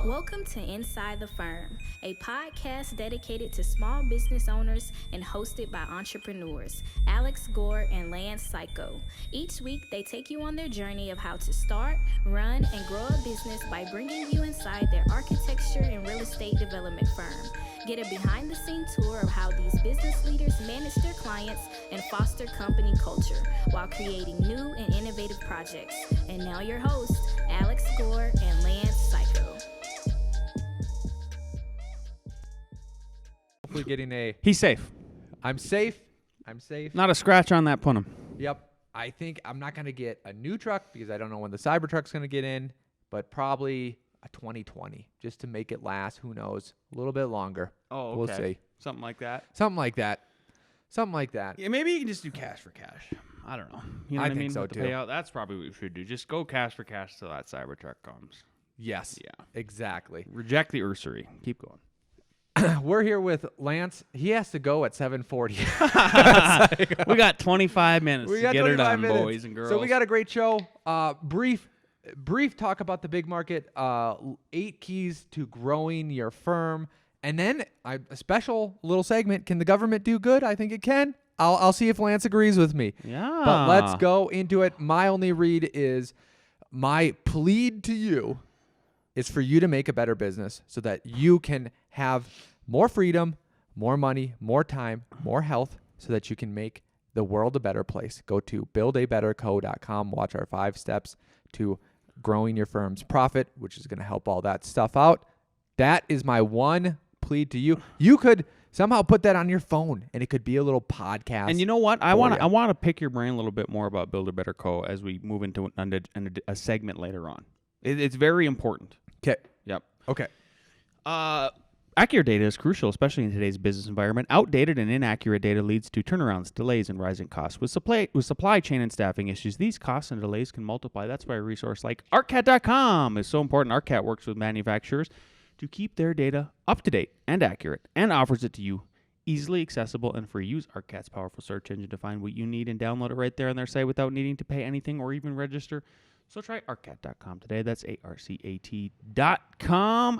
Welcome to Inside the Firm, a podcast dedicated to small business owners and hosted by entrepreneurs, Alex Gore and Lance Cayko. Each week, they take you on their journey of how to start, run, and grow a business by bringing you inside their architecture and real estate development firm. Get a behind-the-scenes tour of how these business leaders manage their clients and foster company culture while creating new and innovative projects. And now your hosts, Alex Gore and Lance Cayko. Hopefully getting a... He's safe. I'm safe. Not a scratch on that punum. Yep. I think I'm not going to get a new truck because I don't know when the Cybertruck's going to get in, but probably a 2020 just to make it last. Who knows? A little bit longer. Oh, okay. We'll see. Something like that. Yeah, maybe you can just do cash for cash. I don't know. You know what I mean? So With the too. payout, that's probably what you should do. Just go cash for cash till that Cybertruck comes. Yes. Yeah. Exactly. Reject the usury. Keep going. We're here with Lance. He has to go at 7:40. We got 25 minutes to get it done, minutes. boys and girls. So we got a great show. Brief talk about the big market. 8 keys to growing your firm. And then a special little segment. Can the government do good? I think it can. I'll see if Lance agrees with me. Yeah. But let's go into it. My only read is my plead to you is for you to make a better business so that you can have more freedom, more money, more time, more health so that you can make the world a better place. Go to buildabetterco.com. Watch our 5 steps to growing your firm's profit, which is going to help all that stuff out. That is my one plead to you. You could somehow put that on your phone, and it could be a little podcast. And you know what? I want to pick your brain a little bit more about Build a Better Co. as we move into a segment later on. It's very important. Okay. Yep. Okay. Accurate data is crucial, especially in today's business environment. Outdated and inaccurate data leads to turnarounds, delays, and rising costs. With supply chain and staffing issues, these costs and delays can multiply. That's why a resource like ArtCat.com is so important. ArtCat works with manufacturers to keep their data up to date and accurate and offers it to you easily accessible and free. Use ArtCat's powerful search engine to find what you need and download it right there on their site without needing to pay anything or even register. So try ArtCat.com today. That's ARCAT.com.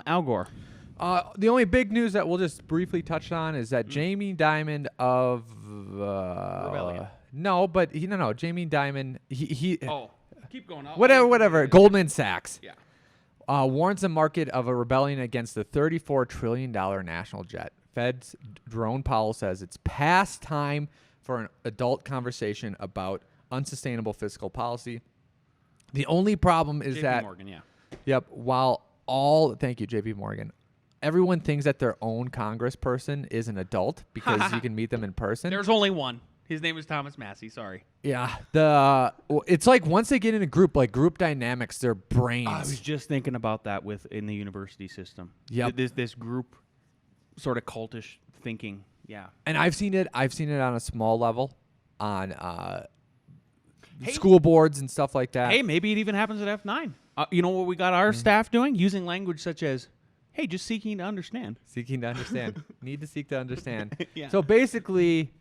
Al Gore. The only big news that we'll just briefly touch on is that Jaimie Dimon of Rebellion. Jaimie Dimon. He keep going. Whatever. Goldman Sachs. Yeah. Warns the market of a rebellion against the $34 trillion national jet. Fed's Jerome Powell says it's past time for an adult conversation about unsustainable fiscal policy. The only problem is JP Morgan, yeah. Yep. Thank you, JP Morgan. Everyone thinks that their own congressperson is an adult because you can meet them in person. There's only one. His name is Thomas Massey. Sorry. Yeah. It's like once they get in a group, like group dynamics, their brains. I was just thinking about that in the university system. Yep. This group sort of cultish thinking. Yeah. And I've seen it on a small level on school boards and stuff like that. Hey, maybe it even happens at F9. You know what we got our staff doing? Using language such as, hey, just seeking to understand. Seeking to understand. Need to seek to understand. Yeah. So basically,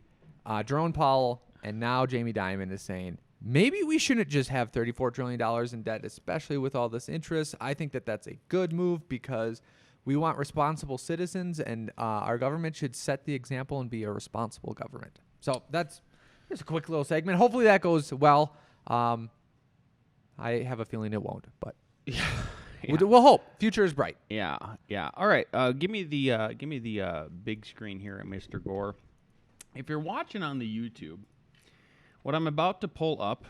Jerome Powell and now Jaimie Dimon is saying, maybe we shouldn't just have $34 trillion in debt, especially with all this interest. I think that that's a good move because we want responsible citizens, and our government should set the example and be a responsible government. So that's just a quick little segment. Hopefully that goes well. I have a feeling it won't, but Yeah. we'll hope. Future is bright. Yeah. All right. Give me the big screen here at Mr. Gore. If you're watching on the YouTube, what I'm about to pull up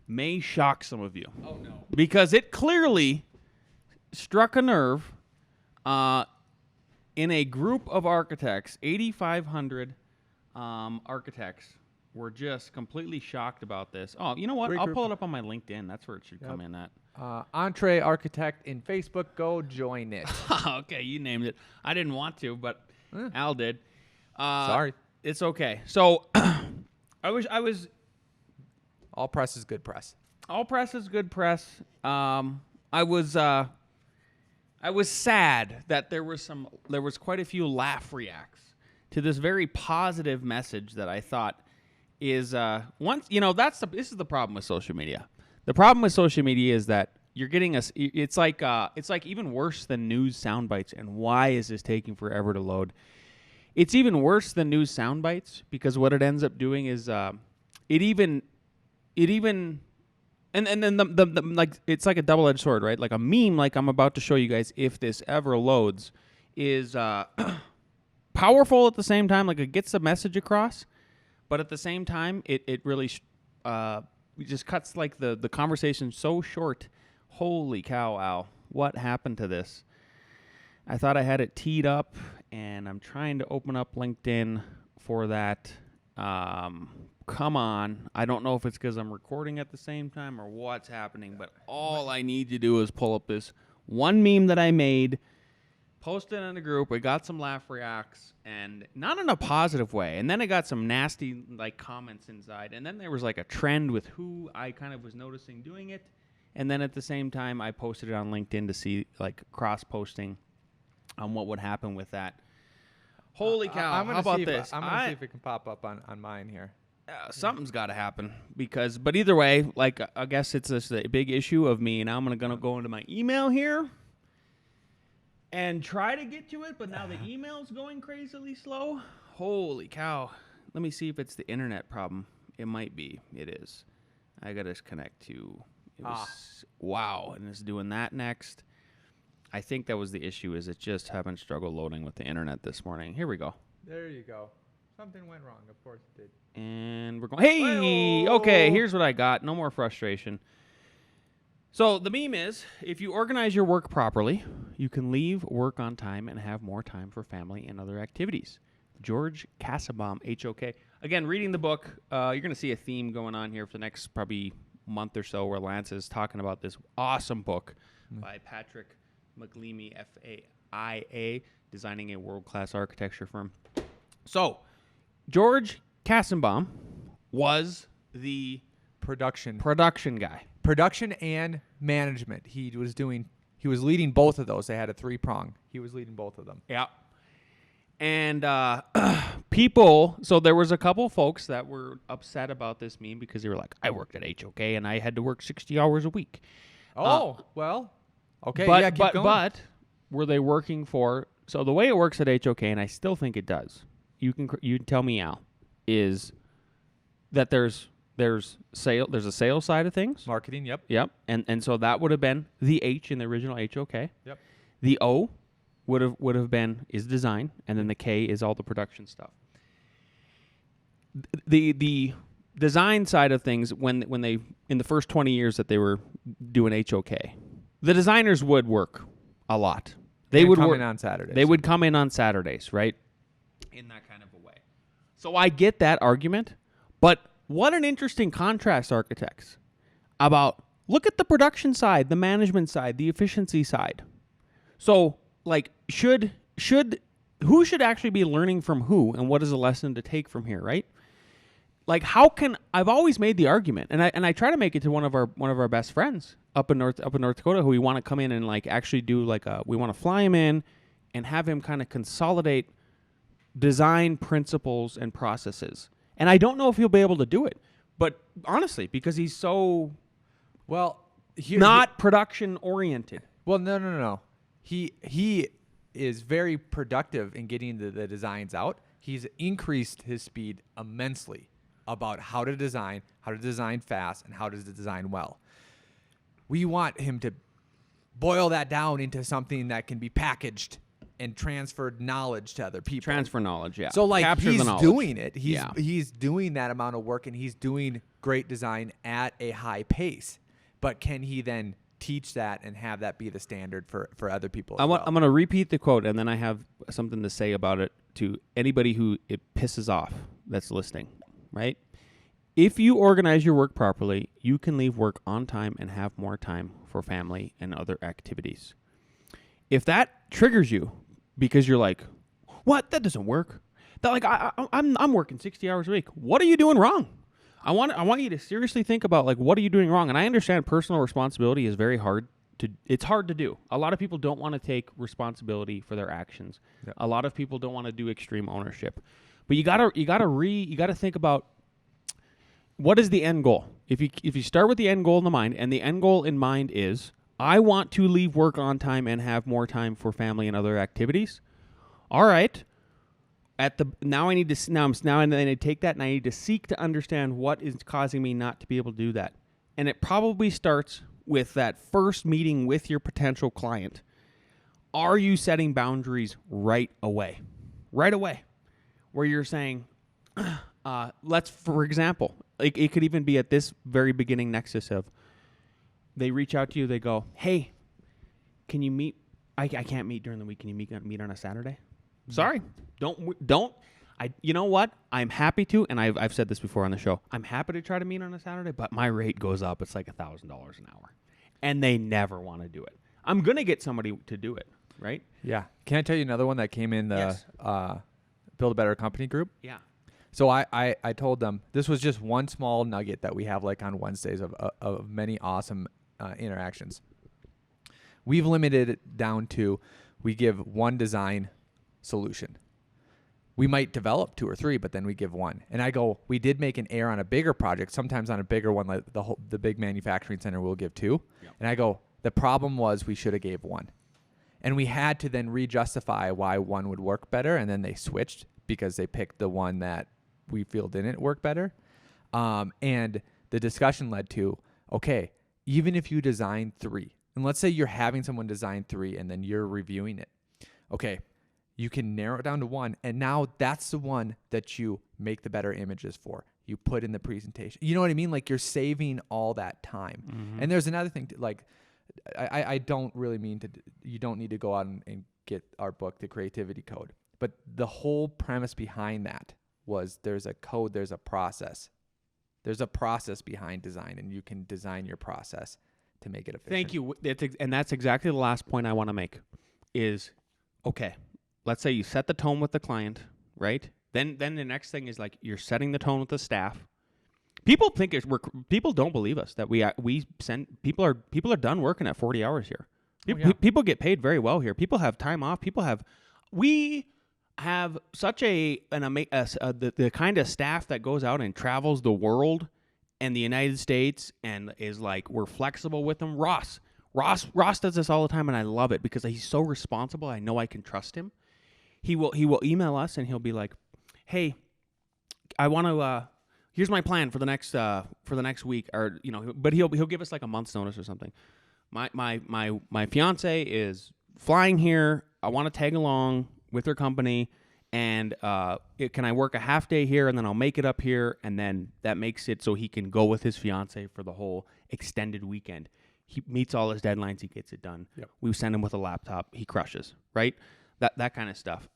may shock some of you. Oh no! Because it clearly struck a nerve in a group of architects. 8,500 architects were just completely shocked about this. Oh, you know what? Great I'll group. pull it up on my LinkedIn. That's where it should come in at. Entree Architect in Facebook. Go join it. Okay, you named it. I didn't want to, but Al did. Sorry. It's okay. So I was All press is good press. all press is good press. I was sad that there was quite a few laugh reacts to this very positive message that I thought is this is the problem with social media. The problem with social media is that you're getting us. It's like even worse than news sound bites. And why is this taking forever to load? It's even worse than news sound bites because what it ends up doing is and then the like it's like a double-edged sword, right? Like a meme, like I'm about to show you guys if this ever loads, is powerful at the same time. Like it gets the message across, but at the same time, it really just cuts like the conversation so short. Holy cow, Al! What happened to this? I thought I had it teed up, and I'm trying to open up LinkedIn for that. Come on. I don't know if it's because I'm recording at the same time or what's happening, but all I need to do is pull up this one meme that I made, post it in the group. We got some laugh reacts, and not in a positive way. And then I got some nasty like comments inside. And then there was like a trend with who I kind of was noticing doing it. And then at the same time, I posted it on LinkedIn to see like cross-posting on what would happen with that. Holy cow. How about this? I'm going to see if it can pop up on mine here. Something's got to happen but either way, like I guess it's a big issue of me. Now I'm going to go into my email here and try to get to it, but now the email's going crazily slow. Holy cow. Let me see if it's the internet problem. It might be. It is. I got to connect to wow, and it's doing that next. I think that was the issue, is it just having struggle loading with the internet this morning. Here we go. There you go. Something went wrong. Of course it did. And we're going, hey, okay, here's what I got. No more frustration. So the meme is, if you organize your work properly, you can leave work on time and have more time for family and other activities. George Kassenbaum, HOK. Again, reading the book, you're going to see a theme going on here for the next probably month or so where Lance is talking about this awesome book by Patrick McLeamy, FAIA, designing a world-class architecture firm. So, George Kassenbaum was the production guy. Production and management. He was leading both of those. They had a 3-prong. He was leading both of them. Yeah. And people, so there was a couple folks that were upset about this meme because they were like, I worked at HOK and I had to work 60 hours a week. Well, okay, but, keep going. But were they working for, so the way it works at HOK, and I still think it does, you can tell me, Al, is that there's a sales side of things. Marketing, yep. Yep. And so that would have been the H in the original HOK. Yep. The O would have been is design, and then the K is all the production stuff. The design side of things, when they in the first 20 years that they were doing HOK, the designers would work a lot. They would come in on Saturdays. They would come in on Saturdays, right? In that kind of a way. So I get that argument, but what an interesting contrast, architects, about look at the production side, the management side, the efficiency side. So, like, who should actually be learning from who, and what is a lesson to take from here, right? Like, I've always made the argument, and I try to make it to one of our best friends up in North Dakota, who we want to come in and like actually do we want to fly him in and have him kind of consolidate design principles and processes. And I don't know if he'll be able to do it, but honestly, because he's so not production oriented. Well, no. He is very productive in getting the designs out. He's increased his speed immensely about how to design fast, and how to design well. We want him to boil that down into something that can be packaged and transferred knowledge to other people. Transfer knowledge, yeah. So like Capture he's the doing it. He's doing that amount of work, and he's doing great design at a high pace. But can he then teach that and have that be the standard for other people as well? I'm going to repeat the quote, and then I have something to say about it to anybody who it pisses off that's listening, right? If you organize your work properly, you can leave work on time and have more time for family and other activities. If that triggers you because you're like, what? That doesn't work. That like I'm working 60 hours a week. What are you doing wrong? I want you to seriously think about like what are you doing wrong? And I understand personal responsibility is very hard it's hard to do. A lot of people don't want to take responsibility for their actions. Yep. A lot of people don't want to do extreme ownership. But you gotta think about what is the end goal. If you start with the end goal in the mind, and the end goal in mind is I want to leave work on time and have more time for family and other activities. All right. Now I need to take that and I need to seek to understand what is causing me not to be able to do that. And it probably starts with that first meeting with your potential client. Are you setting boundaries right away? Right away. Where you're saying, for example, it could even be at this very beginning nexus of, they reach out to you, they go, hey, can you meet? I can't meet during the week. Can you meet on a Saturday? Sorry. Don't. You know what? I'm happy to, and I've said this before on the show. I'm happy to try to meet on a Saturday, but my rate goes up. It's like $1,000 an hour. And they never want to do it. I'm going to get somebody to do it, right? Yeah. Can I tell you another one that came in the Yes. Build a Better Company group? Yeah. So I told them this was just one small nugget that we have like on Wednesdays of many awesome interactions. We've limited it down to we give one design solution. We might develop 2 or 3, but then we give one. And I go, we did make an error on a bigger project. Sometimes on a bigger one, like the big manufacturing center, we'll give 2. Yep. And I go, the problem was we should have gave 1. And we had to then re-justify why 1 would work better. And then they switched because they picked the one that we feel didn't work better. And the discussion led to, okay, even if you design 3, and let's say you're having someone design 3 and then you're reviewing it. Okay, you can narrow it down to 1, and now that's the one that you make the better images for. You put in the presentation. You know what I mean? Like, you're saving all that time. Mm-hmm. And there's another thing, like, I don't really mean to, you don't need to go out and get our book, The Creativity Code. But the whole premise behind that was there's a code, there's a process. There's a process behind design, and you can design your process to make it efficient. Thank you. And that's exactly the last point I want to make is, okay, let's say you set the tone with the client, right? Then the next thing is like you're setting the tone with the staff. People think people don't believe us that we send people are done working at 40 hours here. People get paid very well here. People have time off. We have such the kind of staff that goes out and travels the world and the United States and is like, we're flexible with them. Ross does this all the time, and I love it because he's so responsible. I know I can trust him. He will email us and he'll be like, hey, I want to here's my plan for the next week, or but he'll give us like a month's notice or something. My fiance is flying here. I want to tag along with her company, and can I work a half day here and then I'll make it up here, and then that makes it so he can go with his fiance for the whole extended weekend. He meets all his deadlines. He gets it done. Yep. We send him with a laptop. He crushes, right? That kind of stuff.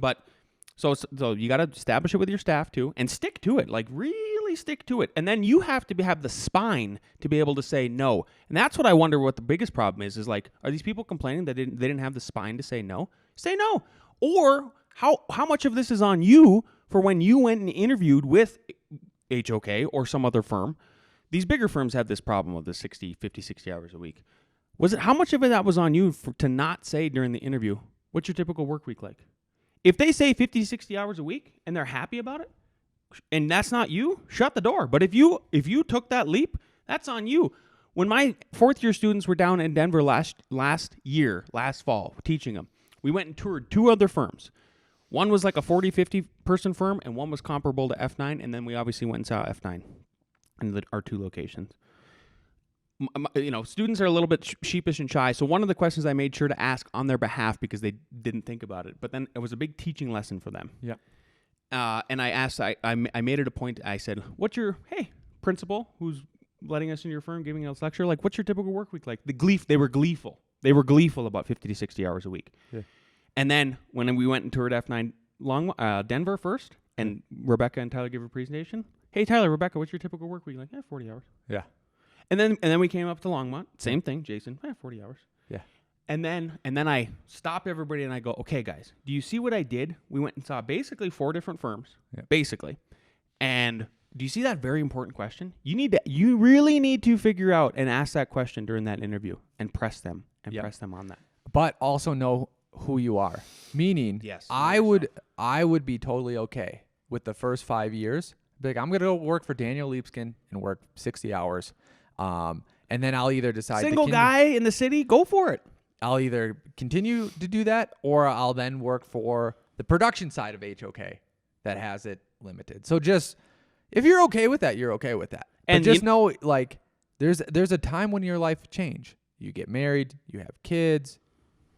But so you got to establish it with your staff too, and stick to it. Like, really stick to it. And then you have to have the spine to be able to say no. And that's what I wonder what the biggest problem is like, are these people complaining that they didn't have the spine to say no? Say no. Or how much of this is on you for when you went and interviewed with HOK or some other firm? These bigger firms have this problem of the 50, 60 hours a week. How much of that was on you to not say during the interview, what's your typical work week like? If they say 50, 60 hours a week and they're happy about it, and that's not you, shut the door. But if you took that leap, that's on you. When my 4th-year students were down in Denver last fall, teaching them, we went and toured 2 other firms. One was like a 40, 50 person firm, and one was comparable to F9, and then we obviously went and saw F9 in our 2 locations. Students are a little bit sheepish and shy, so one of the questions I made sure to ask on their behalf because they didn't think about it, but then it was a big teaching lesson for them. Yeah. And I asked, I made it a point, I said, hey, principal, who's letting us in your firm, giving us lecture, like, what's your typical work week like? They were gleeful. They were gleeful about 50 to 60 hours a week. Yeah. And then when we went and toured F9 Denver first, and Rebecca and Tyler give a presentation, hey, Tyler, Rebecca, what's your typical work week like? 40 hours. Yeah. And then we came up to Longmont. Same thing, Jason. 40 hours. Yeah. And then I stop everybody and I go, okay, guys, do you see what I did? We went and saw basically 4 different firms, basically. And do you see that very important question? You really need to figure out and ask that question during that interview and press them on that. But also know who you are. Meaning, yes, I would be totally okay with the first 5 years. Like, I'm gonna go work for Daniel Liebskin and work 60 hours. And And then I'll either decide Single guy in the city, go for it. I'll either continue to do that, or I'll then work for the production side of HOK that has it limited. So just, if you're okay with that, you're okay with that. And just know, like, there's a time when your life change. You get married, you have kids,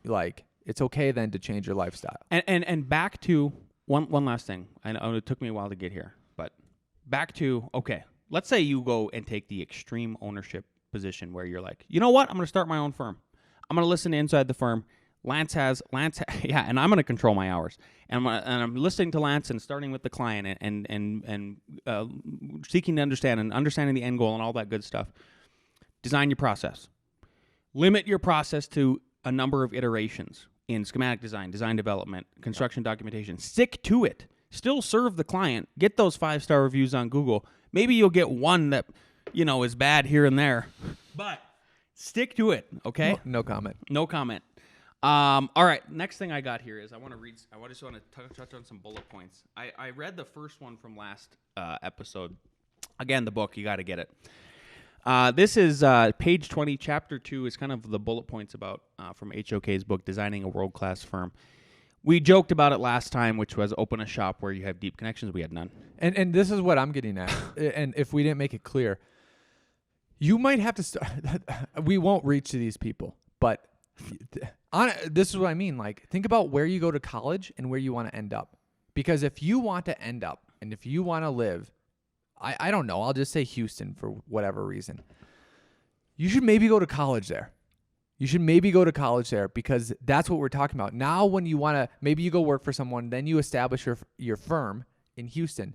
like, it's okay then to change your lifestyle. And back to one last thing. I know it took me a while to get here, but back to, okay, let's say you go and take the extreme ownership position where you're like, you know what? I'm going to start my own firm. I'm going to listen to inside the firm. Lance, yeah, and I'm going to control my hours. And I'm listening to Lance and starting with the client and seeking to understand and understanding the end goal and all that good stuff. Design your process. Limit your process to a number of iterations in schematic design, design development, construction documentation. Stick to it. Still serve the client. Get those 5-star reviews on Google. Maybe you'll get one that, is bad here and there. But stick to it, okay? No comment. No comment. All right, next thing I got here is I just want to touch on some bullet points. I read the first one from last episode. Again, the book, you got to get it. This is page 20, chapter 2 is kind of the bullet points about from HOK's book, Designing a World-Class Firm. We joked about it last time, which was open a shop where you have deep connections. We had none. And this is what I'm getting at. And if we didn't make it clear, you might have to start. We won't reach to these people, but this is what I mean. Like, think about where you go to college and where you want to end up. Because if you want to end up and if you want to live, I don't know, I'll just say Houston for whatever reason. You should maybe go to college there. Because that's what we're talking about. Now when you want to, maybe you go work for someone, then you establish your firm in Houston.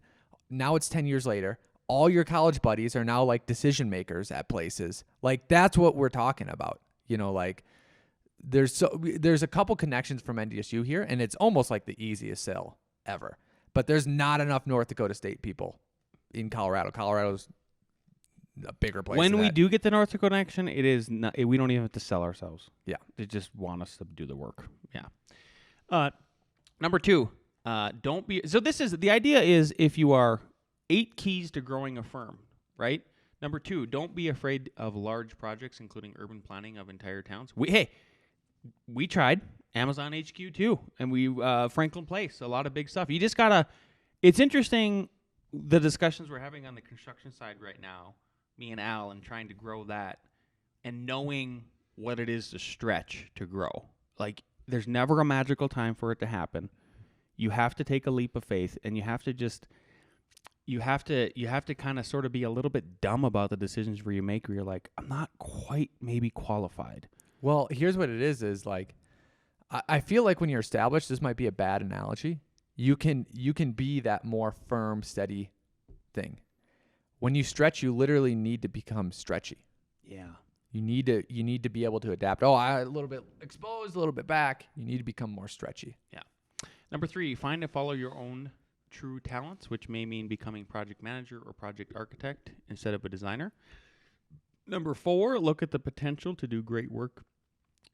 Now it's 10 years later. All your college buddies are now like decision makers at places. Like, that's what we're talking about. Like, there's a couple connections from NDSU here, and it's almost like the easiest sell ever. But there's not enough North Dakota State people in Colorado. Colorado's a bigger place. When we do get the North Dakota connection, it is not, we don't even have to sell ourselves. Yeah. They just want us to do the work. Yeah. Number 2, don't be, so the idea is if you are 8 keys to growing a firm, right? Number 2, don't be afraid of large projects, including urban planning of entire towns. We tried Amazon HQ too, and we Franklin Place, a lot of big stuff. You just gotta. It's interesting the discussions we're having on the construction side right now, me and Al, and trying to grow that, and knowing what it is to stretch to grow. Like, there's never a magical time for it to happen. You have to take a leap of faith, and you have to just. You have to kind of sort of be a little bit dumb about the decisions where you make, where you're like, I'm not quite maybe qualified. Well, here's what it is like, I feel like when you're established, this might be a bad analogy. You can be that more firm, steady thing. When you stretch, you literally need to become stretchy. Yeah. You need to be able to adapt. A little bit exposed, a little bit back. You need to become more stretchy. Yeah. Number 3, find and follow your own true talents, which may mean becoming project manager or project architect instead of a designer. Number 4, look at the potential to do great work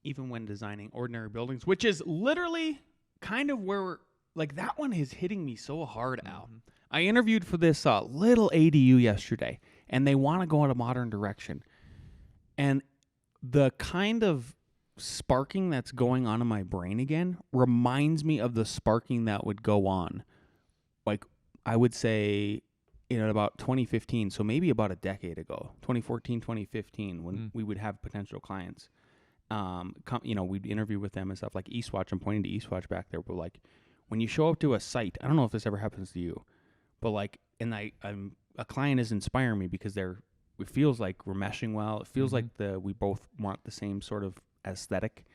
even when designing ordinary buildings, which is literally kind of where that one is hitting me so hard, Al. Mm-hmm. I interviewed for this little ADU yesterday, and they want to go in a modern direction. And the kind of sparking that's going on in my brain again reminds me of the sparking that would go on, I would say, in about 2015, so maybe about a decade ago, 2014, 2015, when we would have potential clients. We'd interview with them and stuff like Eastwatch. I'm pointing to Eastwatch back there, but when you show up to a site, I don't know if this ever happens to you, but a client is inspiring me because it feels like we're meshing well. It feels like we both want the same sort of aesthetic,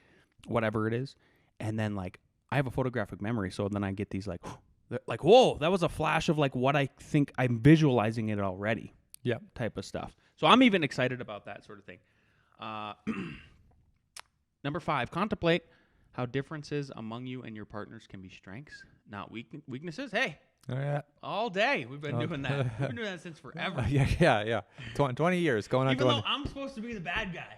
whatever it is. And then I have a photographic memory, so then I get these whoa, that was a flash of what I think I'm visualizing it already. Yeah, type of stuff. So I'm even excited about that sort of thing. Number 5, contemplate how differences among you and your partners can be strengths, not weaknesses. Hey, all day we've been doing that. We've been doing that since forever. Yeah. 20 years going on. Even though I'm supposed to be the bad guy,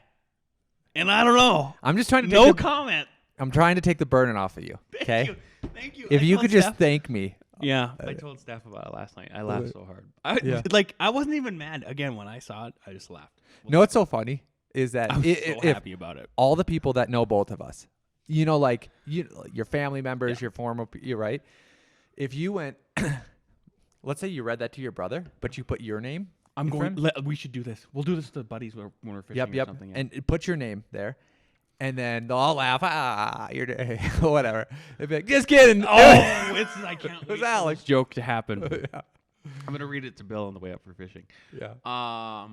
and I don't know. I'm just trying to comment. I'm trying to take the burden off of you. Okay. Thank you. If you could just thank me Yeah, I told Steph about it last night. I laughed so hard. Yeah. I wasn't even mad. Again, when I saw it, I just laughed. No, what's so funny is that I was so happy about it. all the people that know both of us, like your family members, your former, you're right. If you went, let's say you read that to your brother, but you put your name. We should do this. We'll do this to buddies when we're fishing or something. Yeah. And put your name there. And then they'll all laugh. You're whatever. They'd be like, just kidding. I can't wait was for Alex. this joke to happen. Yeah. I'm gonna read it to Bill on the way up for fishing. Yeah.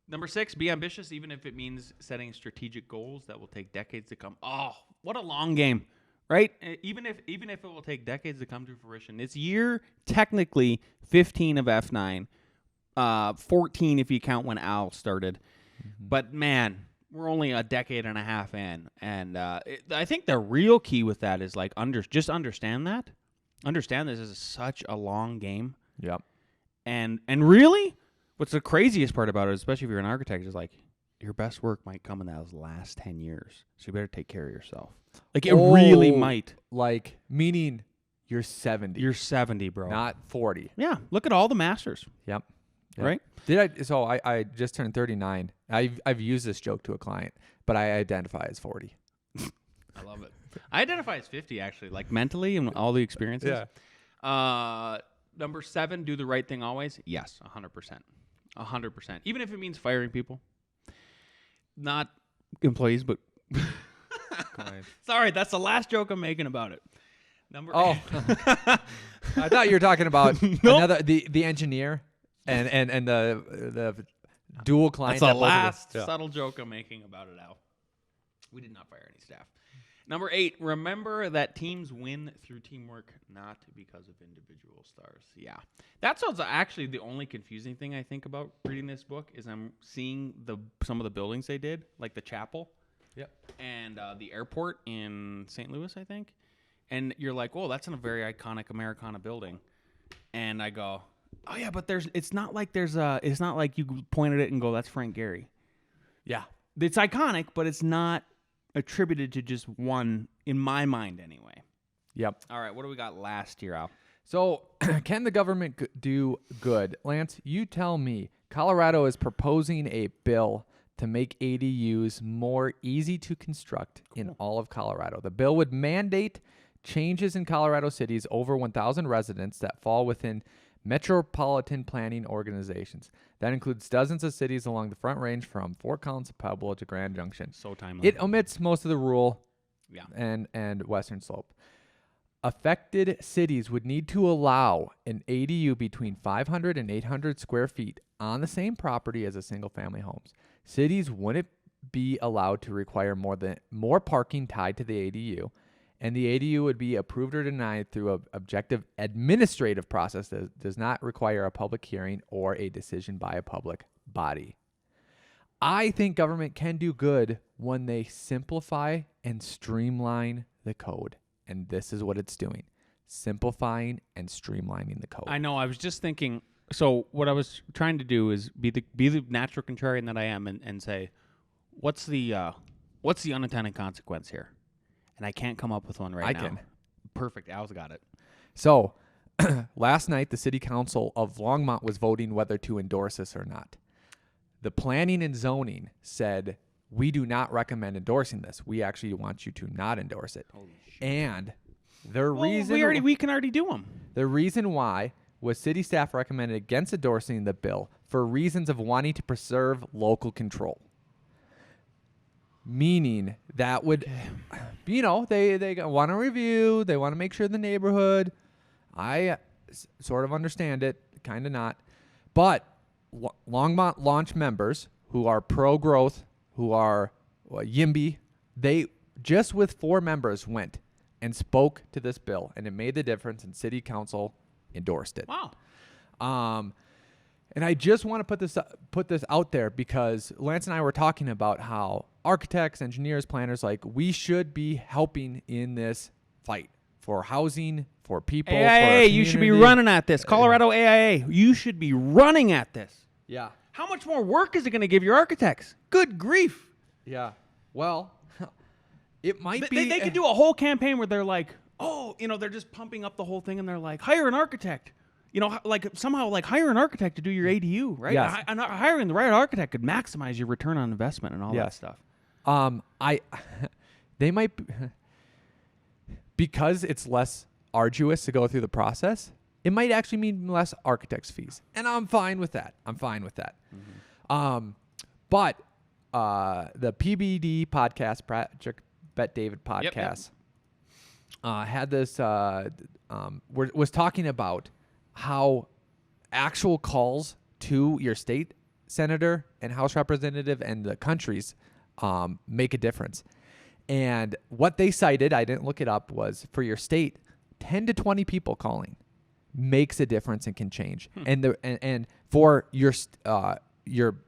Number 6, be ambitious, even if it means setting strategic goals that will take decades to come. Oh, what a long game, right? Even if it will take decades to come to fruition. It's year technically 15 of F9, 14 if you count when Al started. Mm-hmm. But man, we're only a decade and a half in, and I think the real key with that is like just understand that. Understand this is such a long game. Yep. And really, what's the craziest part about it, especially if you're an architect, is like your best work might come in those last 10 years. So you better take care of yourself. Like it really might. Like meaning you're 70. You're 70, bro. Not 40. Yeah. Look at all the masters. Yep. Right? So I just turned 39. I've used this joke to a client, but I identify as 40. I love it. I identify as 50 actually, like mentally and all the experiences. Yeah. Number 7, do the right thing always. Yes, 100%. 100%. Even if it means firing people. Not employees, but sorry, that's the last joke I'm making about it. Number 8. I thought you were talking about another the engineer and the dual client. That's the last subtle joke I'm making about it, Al. We did not fire any staff. Number 8, remember that teams win through teamwork, not because of individual stars. Yeah. That's actually the only confusing thing I think about reading this book is I'm seeing some of the buildings they did, like the chapel. Yep. And the airport in St. Louis, I think. And you're like, oh, that's in a very iconic Americana building. And I go, oh yeah, but it's not like you point at it and go, that's Frank Gehry. Yeah. It's iconic, but it's not attributed to just one, in my mind anyway. Yep. All right, what do we got last year, Al? So, can the government do good? Lance, you tell me. Colorado is proposing a bill to make ADUs more easy to construct in all of Colorado. The bill would mandate changes in Colorado cities over 1,000 residents that fall within metropolitan planning organizations. That includes dozens of cities along the Front Range from Fort Collins to Pueblo to Grand Junction. So timely. It omits most of the rural and western slope. Affected cities would need to allow an ADU between 500 and 800 square feet on the same property as a single-family homes. Cities wouldn't be allowed to require more parking tied to the ADU, and the ADU would be approved or denied through an objective administrative process that does not require a public hearing or a decision by a public body. I think government can do good when they simplify and streamline the code. And this is what it's doing. Simplifying and streamlining the code. I know. I was just thinking. So what I was trying to do is be the natural contrarian that I am and say, what's the unintended consequence here? And I can't come up with one right now. I can. Perfect. Al's got it. So last night, the city council of Longmont was voting whether to endorse this or not. The planning and zoning said, we do not recommend endorsing this. We actually want you to not endorse it. Holy shit. And the reason we can already do them. The reason why was city staff recommended against endorsing the bill for reasons of wanting to preserve local control. Meaning that would, they want to review, they want to make sure the neighborhood. I sort of understand it, kind of not. But Longmont launch members who are pro-growth, who are YIMBY, they just with 4 members went and spoke to this bill, and it made the difference, and city council endorsed it. Wow. And I just want to put this out there because Lance and I were talking about how architects, engineers, planners, like we should be helping in this fight for housing, for people. AIA, you should be running at this. Colorado AIA, you should be running at this. Yeah. How much more work is it going to give your architects? Good grief. Yeah. Well, it might be. They could do a whole campaign where they're like, oh, they're just pumping up the whole thing, and they're like, hire an architect. Like somehow, like hire an architect to do your ADU, right? Yes. Hiring the right architect could maximize your return on investment and all that stuff. They might, because it's less arduous to go through the process, it might actually mean less architect's fees. And I'm fine with that. But the PBD podcast, Project Bet David podcast, had this, was talking about how actual calls to your state senator and House representative and the countries make a difference. And what they cited, I didn't look it up, was for your state, 10 to 20 people calling makes a difference and can change. And for your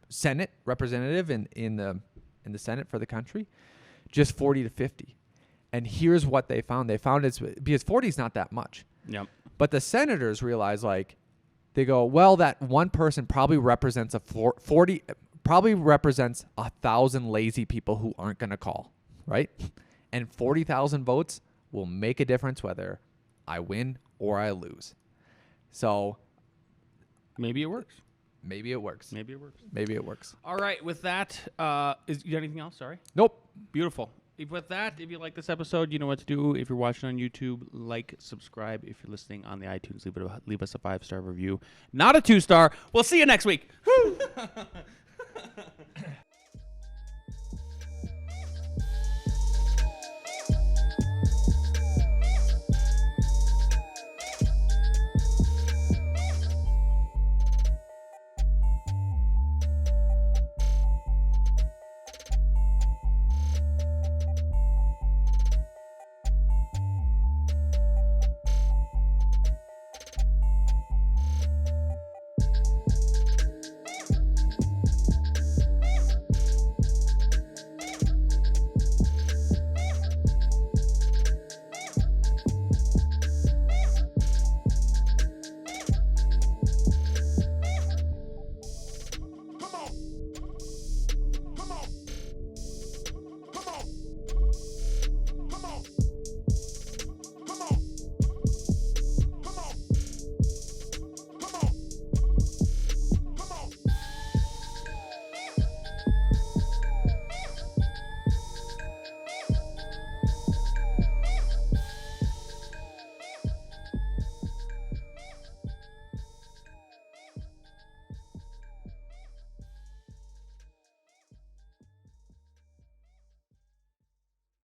Senate representative in the Senate for the country, just 40 to 50. And here's what they found. They found it's because 40 is not that much. Yep. But the senators realize, like, they go, well, that one person probably represents 1,000 lazy people who aren't going to call, right? And 40,000 votes will make a difference whether I win or I lose. So maybe it works. Maybe it works. Maybe it works. Maybe it works. All right. With that, you got anything else? Sorry. Nope. Beautiful. With that, if you like this episode, you know what to do. If you're watching on YouTube, like, subscribe. If you're listening on the iTunes, leave us a 5-star review. Not a 2-star. We'll see you next week. Woo!